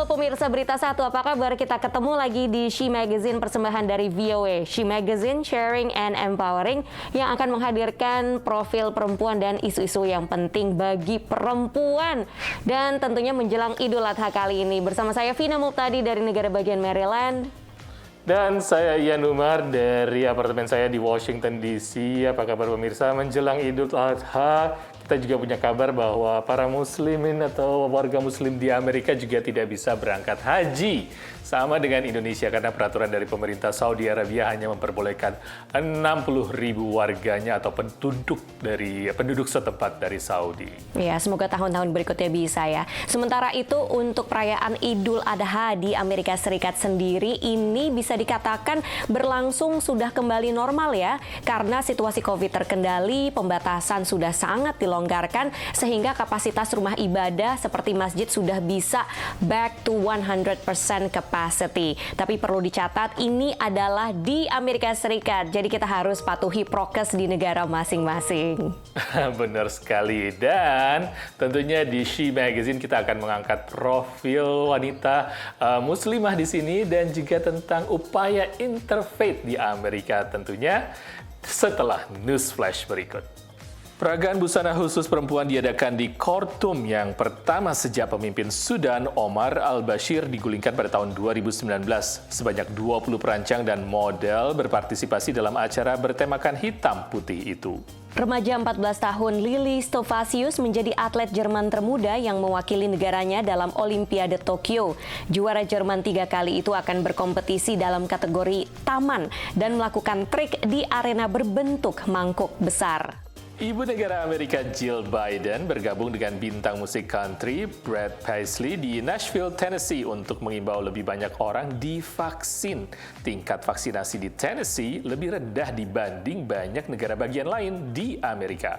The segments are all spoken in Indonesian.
pemirsa Berita Satu, apa kabar? Kita ketemu lagi di She Magazine, persembahan dari VOA. She Magazine, sharing and empowering, yang akan menghadirkan profil perempuan dan isu-isu yang penting bagi perempuan. Dan tentunya menjelang Idul Adha kali ini. Bersama saya Vina Muptadi dari negara bagian Maryland. Dan saya Ian Umar dari apartemen saya di Washington DC. Apa kabar pemirsa? Menjelang Idul Adha, kita juga punya kabar bahwa para muslimin atau warga muslim di Amerika juga tidak bisa berangkat haji. Sama dengan Indonesia karena peraturan dari pemerintah Saudi Arabia hanya memperbolehkan 60.000 warganya atau penduduk setempat dari Saudi. Ya, semoga tahun-tahun berikutnya bisa ya. Sementara itu untuk perayaan Idul Adha di Amerika Serikat sendiri ini bisa dikatakan berlangsung sudah kembali normal ya. Karena situasi COVID terkendali, pembatasan sudah sangat dilonggarkan sehingga kapasitas rumah ibadah seperti masjid sudah bisa back to 100% capacity. Tapi perlu dicatat ini adalah di Amerika Serikat. Jadi kita harus patuhi prokes di negara masing-masing. Benar sekali. Dan tentunya di She Magazine kita akan mengangkat profil wanita muslimah di sini dan juga tentang upaya interfaith di Amerika tentunya setelah news flash berikut. Peragaan busana khusus perempuan diadakan di Khartoum yang pertama sejak pemimpin Sudan Omar al-Bashir digulingkan pada tahun 2019. Sebanyak 20 perancang dan model berpartisipasi dalam acara bertemakan hitam putih itu. Remaja 14 tahun Lili Stovasius menjadi atlet Jerman termuda yang mewakili negaranya dalam Olimpiade Tokyo. Juara Jerman 3 kali itu akan berkompetisi dalam kategori taman dan melakukan trik di arena berbentuk mangkuk besar. Ibu negara Amerika Jill Biden bergabung dengan bintang musik country Brad Paisley di Nashville, Tennessee untuk mengimbau lebih banyak orang divaksin. Tingkat vaksinasi di Tennessee lebih rendah dibanding banyak negara bagian lain di Amerika.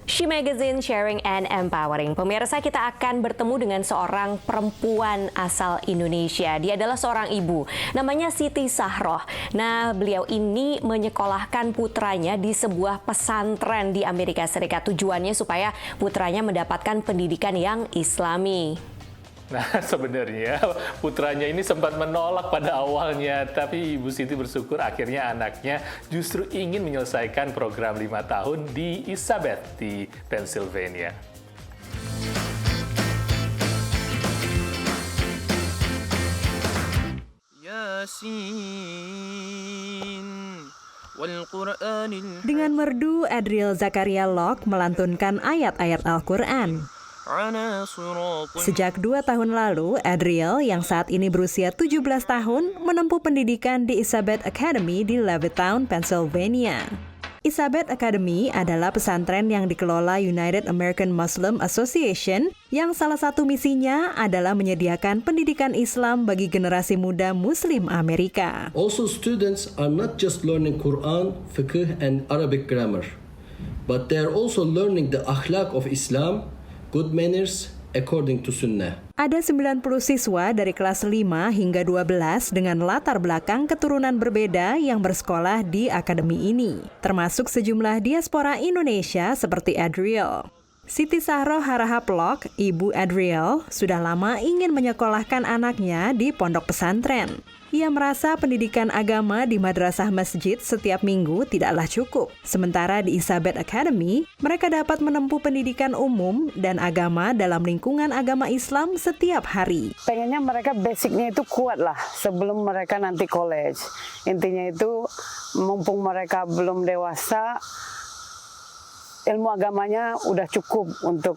She Magazine, sharing and empowering. Pemirsa, kita akan bertemu dengan seorang perempuan asal Indonesia. Dia adalah seorang ibu, namanya Siti Sahroh. Nah, beliau ini menyekolahkan putranya di sebuah pesantren di Amerika Serikat. Tujuannya supaya putranya mendapatkan pendidikan yang Islami. Nah, sebenarnya putranya ini sempat menolak pada awalnya, tapi Ibu Siti bersyukur akhirnya anaknya justru ingin menyelesaikan program 5 tahun di Elizabeth di Pennsylvania. Dengan merdu, Adriel Zakaria Locke melantunkan ayat-ayat Al-Quran. Sejak 2 tahun lalu, Adriel yang saat ini berusia 17 tahun menempuh pendidikan di Elizabeth Academy di Levittown, Pennsylvania. Elizabeth Academy adalah pesantren yang dikelola United American Muslim Association yang salah satu misinya adalah menyediakan pendidikan Islam bagi generasi muda Muslim Amerika. Also, students are not just learning Quran, fiqh, and Arabic grammar, but they are also learning the akhlaq of Islam, good manners according to Sunnah. Ada 90 siswa dari kelas 5 hingga 12 dengan latar belakang keturunan berbeda yang bersekolah di akademi ini, termasuk sejumlah diaspora Indonesia seperti Adriel. Siti Sahroh Harahap Locke, ibu Adriel, sudah lama ingin menyekolahkan anaknya di pondok pesantren. Ia merasa pendidikan agama di madrasah masjid setiap minggu tidaklah cukup. Sementara di Elizabeth Academy, mereka dapat menempuh pendidikan umum dan agama dalam lingkungan agama Islam setiap hari. Pengennya mereka basicnya itu kuat lah sebelum mereka nanti college. Intinya itu mumpung mereka belum dewasa, ilmu agamanya udah cukup untuk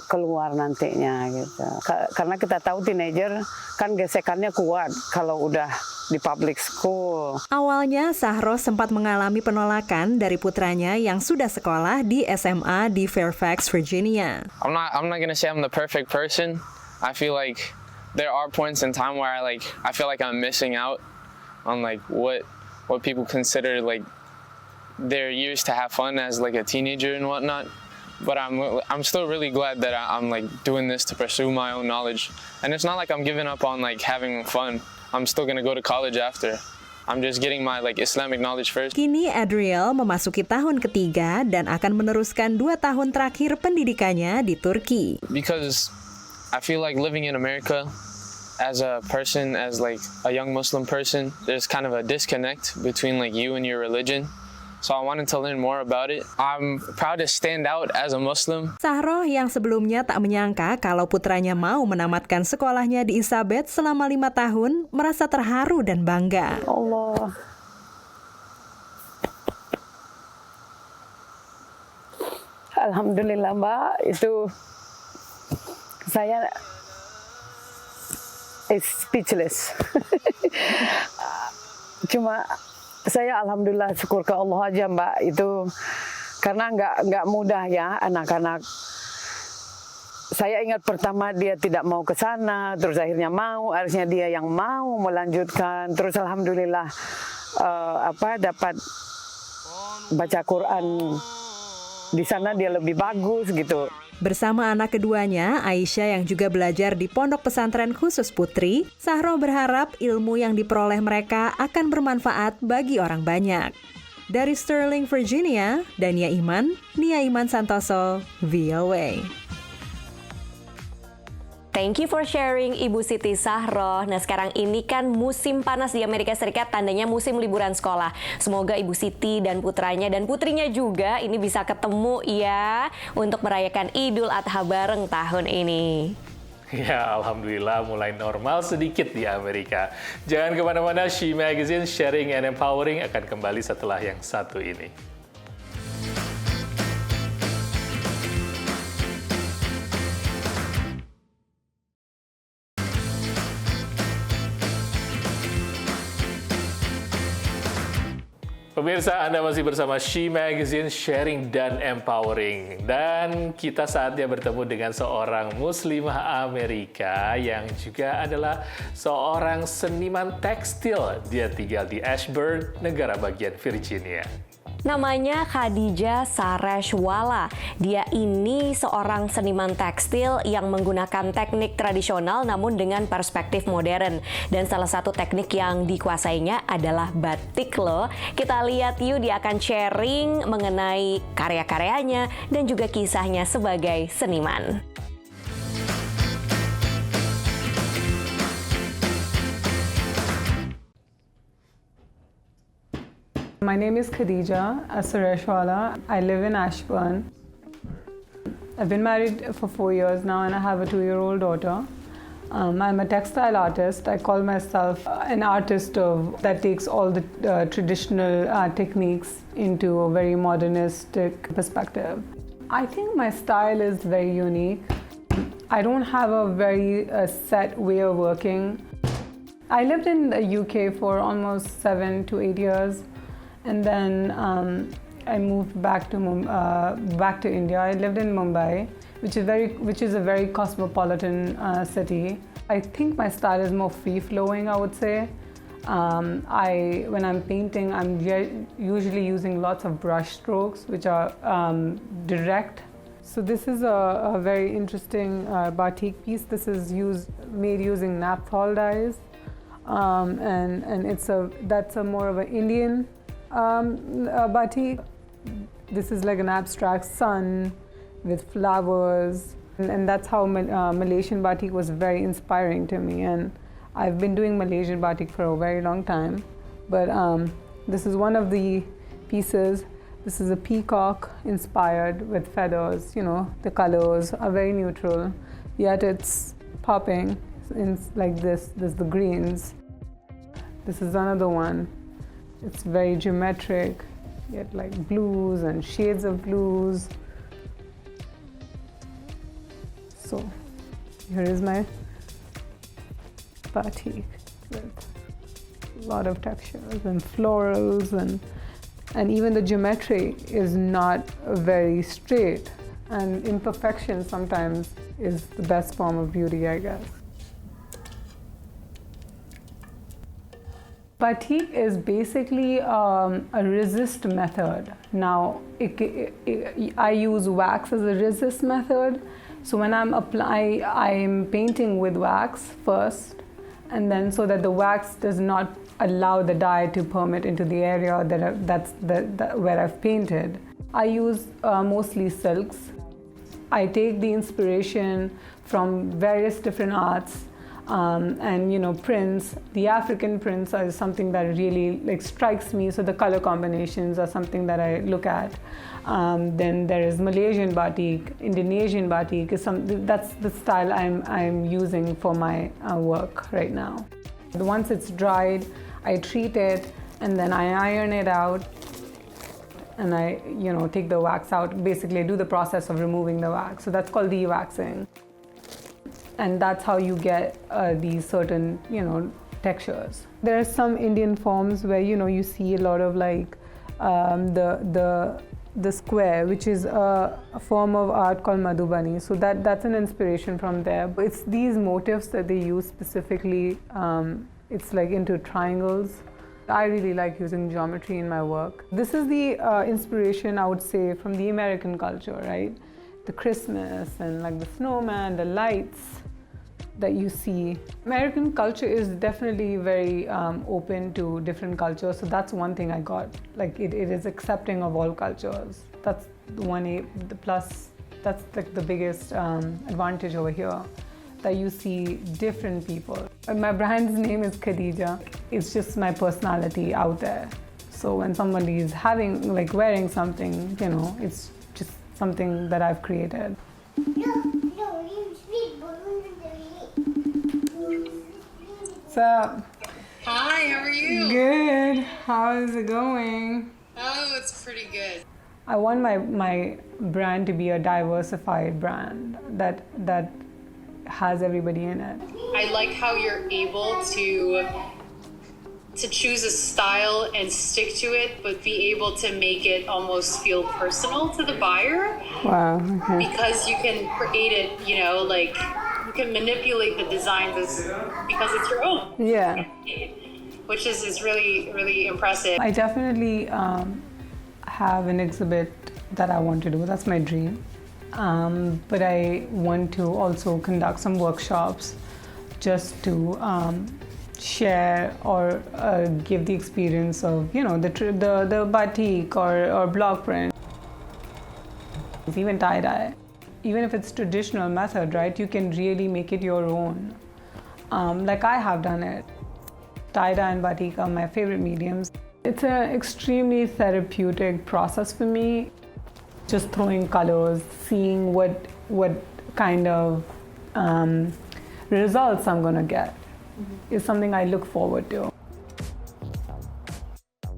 keluar nantinya gitu. Karena kita tahu teenager kan gesekannya kuat kalau udah di public school. Awalnya Sahroh sempat mengalami penolakan dari putranya yang sudah sekolah di SMA di Fairfax, Virginia. I'm not gonna say I'm the perfect person. I feel like there are points in time where I feel like I'm missing out on like what people consider like their years to have fun as like a teenager and whatnot. But I'm still really glad that I'm like doing this to pursue my own knowledge. And it's not like I'm giving up on like having fun. I'm still gonna go to college after. I'm just getting my like Islamic knowledge first. Kini Adriel memasuki tahun ketiga dan akan meneruskan 2 tahun terakhir pendidikannya di Turki. Because I feel like living in America, as a person, as like a young Muslim person, there's kind of a disconnect between like you and your religion. So I wanted to learn more about it. I'm proud to stand out as a Muslim. Sahroh yang sebelumnya tak menyangka kalau putranya mau menamatkan sekolahnya di Isabet selama 5 tahun, merasa terharu dan bangga. Allah. Alhamdulillah Mbak, itu saya speechless. Cuma saya alhamdulillah syukur ke Allah aja Mbak, itu karena nggak mudah ya anak-anak. Saya ingat pertama dia tidak mau ke sana, terus akhirnya mau, harusnya dia yang mau melanjutkan, terus alhamdulillah dapat baca Quran di sana dia lebih bagus gitu. Bersama anak keduanya, Aisyah yang juga belajar di Pondok Pesantren Khusus Putri, Sahroh berharap ilmu yang diperoleh mereka akan bermanfaat bagi orang banyak. Dari Sterling, Virginia, Dania Iman, Nia Iman Santoso, VOA. Thank you for sharing Ibu Siti Sahroh. Nah sekarang ini kan musim panas di Amerika Serikat, tandanya musim liburan sekolah. Semoga Ibu Siti dan putranya dan putrinya juga ini bisa ketemu ya untuk merayakan Idul Adha bareng tahun ini. Ya, alhamdulillah mulai normal sedikit di Amerika. Jangan kemana-mana, She Magazine Sharing and Empowering akan kembali setelah yang satu ini. Pemirsa, Anda masih bersama She Magazine Sharing dan Empowering. Dan kita saatnya bertemu dengan seorang muslimah Amerika yang juga adalah seorang seniman tekstil. Dia tinggal di Ashburn, negara bagian Virginia. Namanya Khadijah Sareshwala. Dia ini seorang seniman tekstil yang menggunakan teknik tradisional namun dengan perspektif modern. Dan salah satu teknik yang dikuasainya adalah batik loh. Kita lihat yuk, dia akan sharing mengenai karya-karyanya dan juga kisahnya sebagai seniman. My name is Khadijah Sareshwala. I live in Ashburn. I've been married for 4 years now and I have a 2-year-old daughter. I'm a textile artist. I call myself an artist that takes all the traditional techniques into a very modernistic perspective. I think my style is very unique. I don't have a very set way of working. I lived in the UK for almost 7 to 8 years. And then I moved back to India. I lived in Mumbai, which is a very cosmopolitan city. I think my style is more free-flowing, I would say. When I'm painting, I'm usually using lots of brush strokes, which are direct. So this is a very interesting batik piece. This is made using naphthol dyes, and that's more of an Indian batik. This is like an abstract sun with flowers, and that's how Malaysian batik was very inspiring to me. And I've been doing Malaysian batik for a very long time, but this is one of the pieces. This is a peacock inspired with feathers. You know, the colors are very neutral, yet it's popping in like this. There's the greens. This is another one. It's very geometric, yet like blues and shades of blues. So here is my batik with a lot of textures and florals, and even the geometry is not very straight, and imperfection sometimes is the best form of beauty, I guess. Batik is basically a resist method. Now, I use wax as a resist method. So when I'm painting with wax first, and then so that the wax does not allow the dye to permeate into the area where I've painted. I use mostly silks. I take the inspiration from various different arts. And prints, the African prints are something that really strikes me. So the color combinations are something that I look at. Then there is Malaysian batik, Indonesian batik is that's the style I'm using for my work right now. Once it's dried, I treat it and then I iron it out. And I, take the wax out. Basically, I do the process of removing the wax. So that's called de-waxing. And that's how you get these certain, textures. There are some Indian forms where, you see a lot of the square, which is a form of art called Madhubani. So that's an inspiration from there. It's these motifs that they use specifically. It's into triangles. I really like using geometry in my work. This is the inspiration, I would say, from the American culture, right? The Christmas and the snowman, the lights that you see. American culture is definitely very open to different cultures, so that's one thing I got. It is accepting of all cultures. That's the plus, that's the biggest advantage over here. That you see different people. My brand's name is Khadija. It's just my personality out there. So when somebody is wearing something, it's just something that I've created. What's up? Hi, how are you? Good. How is it going? Oh, it's pretty good. I want my brand to be a diversified brand that has everybody in it. I like how you're able to choose a style and stick to it, but be able to make it almost feel personal to the buyer. Wow. Okay. Because you can create it, you can manipulate the designs because it's your own. Yeah. Which is really, really impressive. I definitely have an exhibit that I want to do. That's my dream. But I want to also conduct some workshops just to share or give the experience of, the batik or block print. Even tie-dye. Even if it's traditional method, right, you can really make it your own. I have done it. Tie-dye and batik are my favorite mediums. It's an extremely therapeutic process for me. Just throwing colors, seeing what kind of results I'm gonna get is something I look forward to.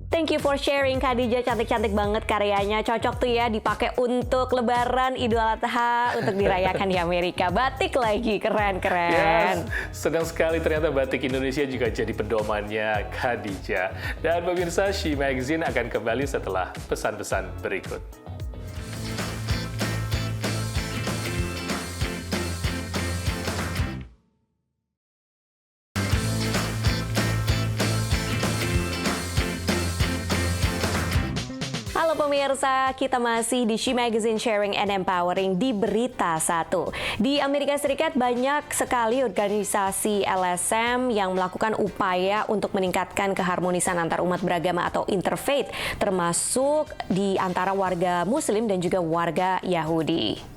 Thank you for sharing, Khadija. Cantik-cantik banget karyanya. Cocok tuh ya dipakai untuk Lebaran, Idul Adha, untuk dirayakan di Amerika. Batik lagi, keren-keren. Yes, senang sekali ternyata batik Indonesia juga jadi pedomannya Khadija. Dan pemirsa, She Magazine akan kembali setelah pesan-pesan berikut. Halo pemirsa, kita masih di She Magazine Sharing and Empowering di Berita 1. Di Amerika Serikat banyak sekali organisasi LSM yang melakukan upaya untuk meningkatkan keharmonisan antar umat beragama atau interfaith, termasuk di antara warga Muslim dan juga warga Yahudi.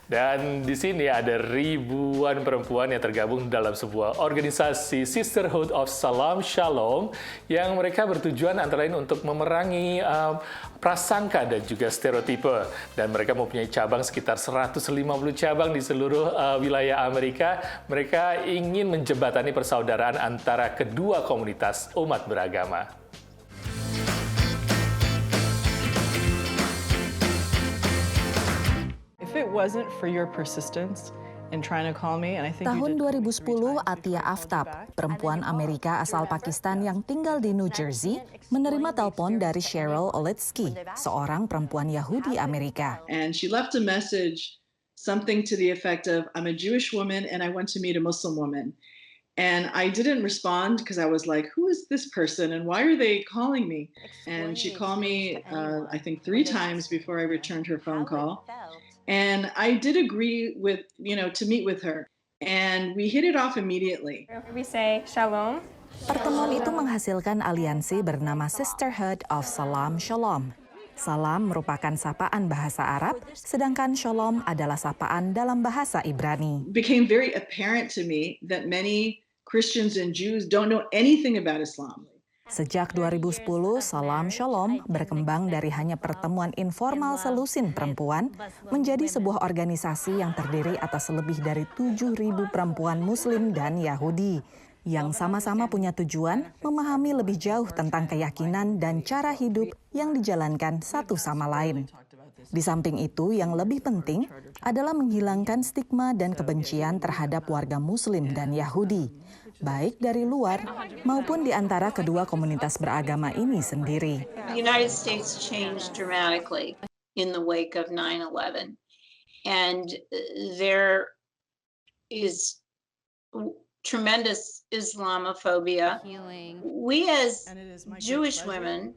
Dan di sini ada ribuan perempuan yang tergabung dalam sebuah organisasi Sisterhood of Salam Shalom yang mereka bertujuan antara lain untuk memerangi prasangka dan juga stereotipe. Dan mereka mempunyai cabang sekitar 150 cabang di seluruh wilayah Amerika. Mereka ingin menjembatani persaudaraan antara kedua komunitas umat beragama. If it wasn't for your persistence in trying to call me, and I think Tahun 2010, Atia Aftab, perempuan Amerika asal Pakistan yang tinggal di New Jersey, menerima telepon dari Cheryl Olitsky, seorang perempuan Yahudi Amerika. And she left a message, something to the effect of, I'm a Jewish woman and I want to meet a Muslim woman. And I didn't respond because I was like, who is this person and why are they calling me? And she called me, I think 3 times before I returned her phone call. And I did agree with, to meet with her. And we hit it off immediately. We say shalom. Pertemuan itu menghasilkan aliansi bernama Sisterhood of Salam Shalom. Salam merupakan sapaan bahasa Arab, sedangkan shalom adalah sapaan dalam bahasa Ibrani. It became very apparent to me that many Christians and Jews don't know anything about Islam. Sejak 2010, Salam Shalom berkembang dari hanya pertemuan informal selusin perempuan menjadi sebuah organisasi yang terdiri atas lebih dari 7.000 perempuan Muslim dan Yahudi yang sama-sama punya tujuan memahami lebih jauh tentang keyakinan dan cara hidup yang dijalankan satu sama lain. Di samping itu, yang lebih penting adalah menghilangkan stigma dan kebencian terhadap warga Muslim dan Yahudi, baik dari luar maupun di antara kedua komunitas beragama ini sendiri. The United States changed dramatically in the wake of 9/11, and there is tremendous Islamophobia. We as Jewish women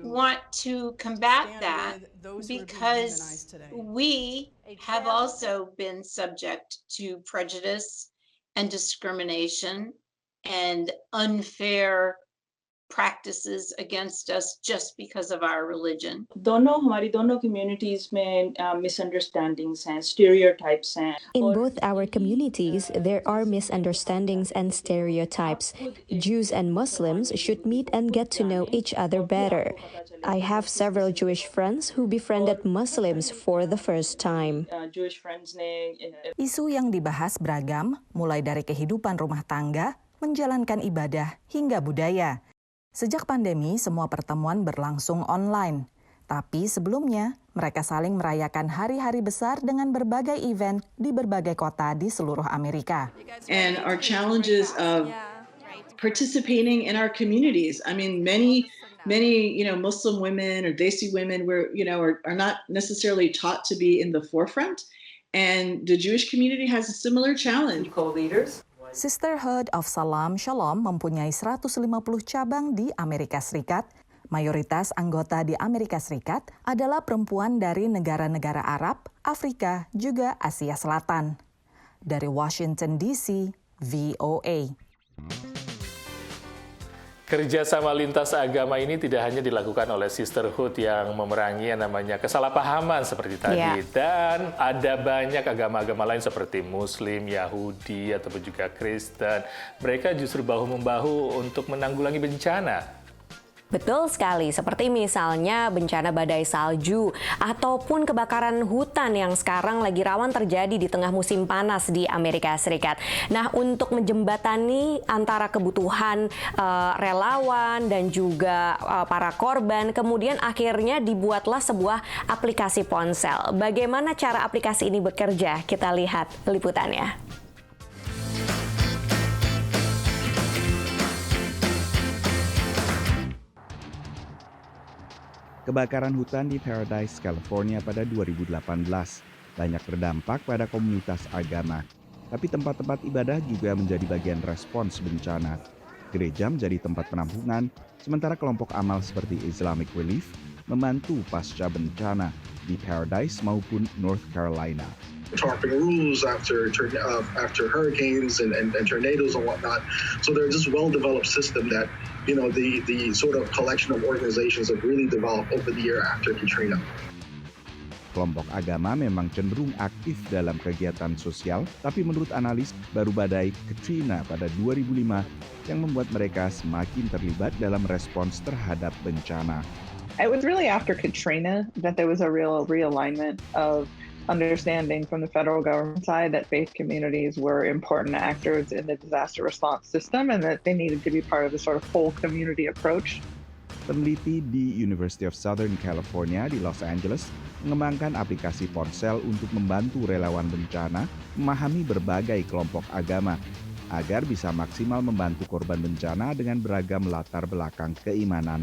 want to combat that because we have also been subject to prejudice and discrimination and unfair practices against us just because of our religion. हमारी दोनों communities में misunderstandings and stereotypes हैं. In both our communities, there are misunderstandings and stereotypes. Jews and Muslims should meet and get to know each other better. I have several Jewish friends who befriended Muslims for the first time. Isu yang dibahas beragam, mulai dari kehidupan rumah tangga, menjalankan ibadah, hingga budaya. Sejak pandemi, semua pertemuan berlangsung online. Tapi sebelumnya, mereka saling merayakan hari-hari besar dengan berbagai event di berbagai kota di seluruh Amerika. And our challenges of participating in our communities. I mean, many Muslim women or Desi women are not necessarily taught to be in the forefront. And the Jewish community has a similar challenge. Co-leaders. Sisterhood of Salam Shalom mempunyai 150 cabang di Amerika Serikat. Mayoritas anggota di Amerika Serikat adalah perempuan dari negara-negara Arab, Afrika, juga Asia Selatan. Dari Washington DC, VOA. Kerjasama lintas agama ini tidak hanya dilakukan oleh Sisterhood yang memerangi yang namanya kesalahpahaman seperti tadi. Dan ada banyak agama-agama lain seperti Muslim, Yahudi, ataupun juga Kristen. Mereka justru bahu-membahu untuk menanggulangi bencana. Betul sekali, seperti misalnya bencana badai salju ataupun kebakaran hutan yang sekarang lagi rawan terjadi di tengah musim panas di Amerika Serikat. Nah, untuk menjembatani antara kebutuhan relawan dan juga para korban, kemudian akhirnya dibuatlah sebuah aplikasi ponsel. Bagaimana cara aplikasi ini bekerja? Kita lihat liputannya. Kebakaran hutan di Paradise, California pada 2018 banyak berdampak pada komunitas agama. Tapi tempat-tempat ibadah juga menjadi bagian respons bencana. Gereja menjadi tempat penampungan, sementara kelompok amal seperti Islamic Relief membantu pasca bencana di Paradise maupun North Carolina. Tarping rules after hurricanes and tornadoes and whatnot. So they're just well-developed system that, the sort of collection of organizations have really developed over the year after Katrina. Kelompok agama memang cenderung aktif dalam kegiatan sosial, tapi menurut analis, baru badai Katrina pada 2005 yang membuat mereka semakin terlibat dalam respons terhadap bencana. It was really after Katrina that there was a real realignment of understanding from the federal government side that faith communities were important actors in the disaster response system and that they needed to be part of the sort of whole community approach. Peneliti di University of Southern California di Los Angeles mengembangkan aplikasi ponsel untuk membantu relawan bencana memahami berbagai kelompok agama agar bisa maksimal membantu korban bencana dengan beragam latar belakang keimanan.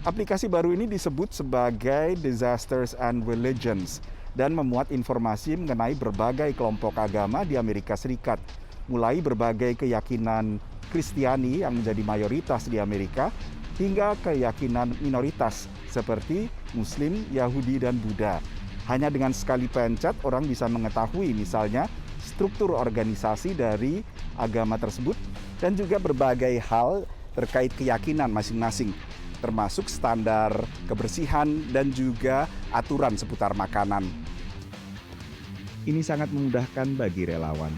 Aplikasi baru ini disebut sebagai Disasters and Religions dan memuat informasi mengenai berbagai kelompok agama di Amerika Serikat, mulai berbagai keyakinan Kristiani yang menjadi mayoritas di Amerika, hingga keyakinan minoritas seperti Muslim, Yahudi, dan Buddha. Hanya dengan sekali pencet, orang bisa mengetahui misalnya struktur organisasi dari agama tersebut dan juga berbagai hal terkait keyakinan masing-masing. termasuk standar kebersihan dan juga aturan seputar makanan. Ini sangat memudahkan bagi relawan.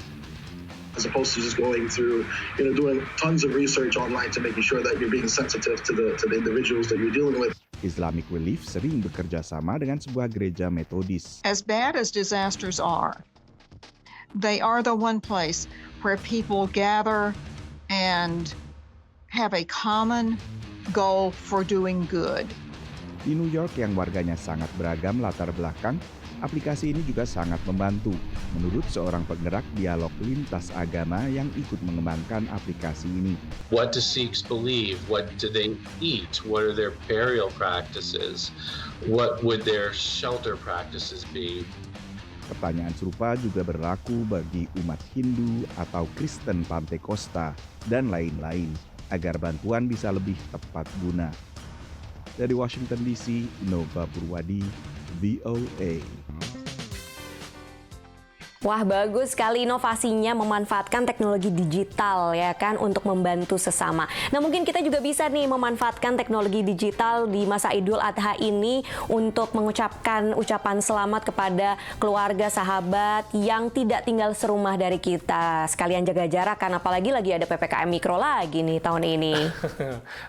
As opposed to just going through, doing tons of research online to making sure that you're being sensitive to the individuals that you're dealing with. Islamic Relief sering bekerja sama dengan sebuah gereja Metodis. As bad as disasters are, they are the one place where people gather and have a common goal for doing good. Di New York yang warganya sangat beragam latar belakang, aplikasi ini juga sangat membantu. Menurut seorang penggerak dialog lintas agama yang ikut mengembangkan aplikasi ini. What do Sikhs believe? What do they eat? What are their burial practices? What would their shelter practices be? Pertanyaan serupa juga berlaku bagi umat Hindu atau Kristen Pantai Costa dan lain-lain, agar bantuan bisa lebih tepat guna. Dari Washington DC, Nova Purwadi, VOA. Wah, bagus sekali inovasinya memanfaatkan teknologi digital ya kan untuk membantu sesama. Nah, mungkin kita juga bisa nih memanfaatkan teknologi digital di masa Idul Adha ini untuk mengucapkan ucapan selamat kepada keluarga, sahabat yang tidak tinggal serumah dari kita. Sekalian jaga jarak kan, apalagi lagi ada PPKM Mikro lagi nih tahun ini.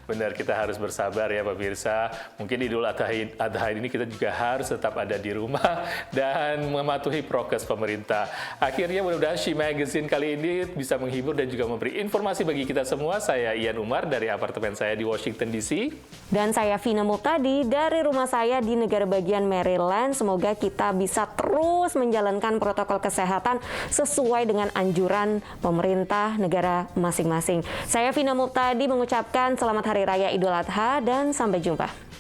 Benar, kita harus bersabar ya pemirsa. Mungkin Idul Adha ini kita juga harus tetap ada di rumah dan mematuhi prokes pemerintah. Akhirnya mudah-mudahan She Magazine kali ini bisa menghibur dan juga memberi informasi bagi kita semua. Saya Ian Umar dari apartemen saya di Washington DC. Dan saya Vina Muhtadi dari rumah saya di negara bagian Maryland. Semoga kita bisa terus menjalankan protokol kesehatan sesuai dengan anjuran pemerintah negara masing-masing. Saya Vina Muhtadi mengucapkan selamat Hari Raya Idul Adha dan sampai jumpa.